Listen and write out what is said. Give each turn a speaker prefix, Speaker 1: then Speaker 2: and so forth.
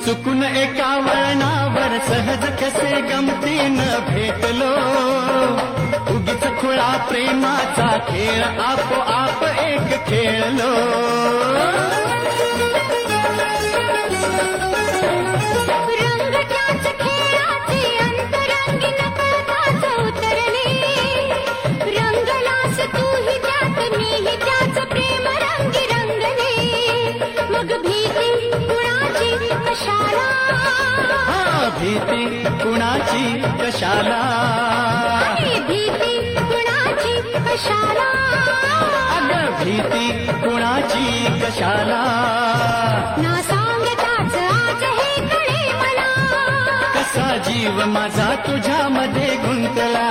Speaker 1: चुकून एका वळणावर सहज कसे गमतीनं भेटलो, उगीच खुळा प्रेमाचा खेळ आपोआप एक खेळलो.
Speaker 2: रंग त्याच खेळाचे अंतरंगी नकळताच उतरले, रंगलास तूही त्यात मीही त्याच प्रेम रंगी रंगले. मग भीती कुणाची कशाला,
Speaker 1: भीती कुणाची कशाला,
Speaker 2: भीती कुणाची कशाला,
Speaker 1: अगं भीती कुणाची कशाला.
Speaker 2: ना सांगताच आज हे कळे मला,
Speaker 1: कसा जीव माझा तुझ्यामध्ये गुंतला.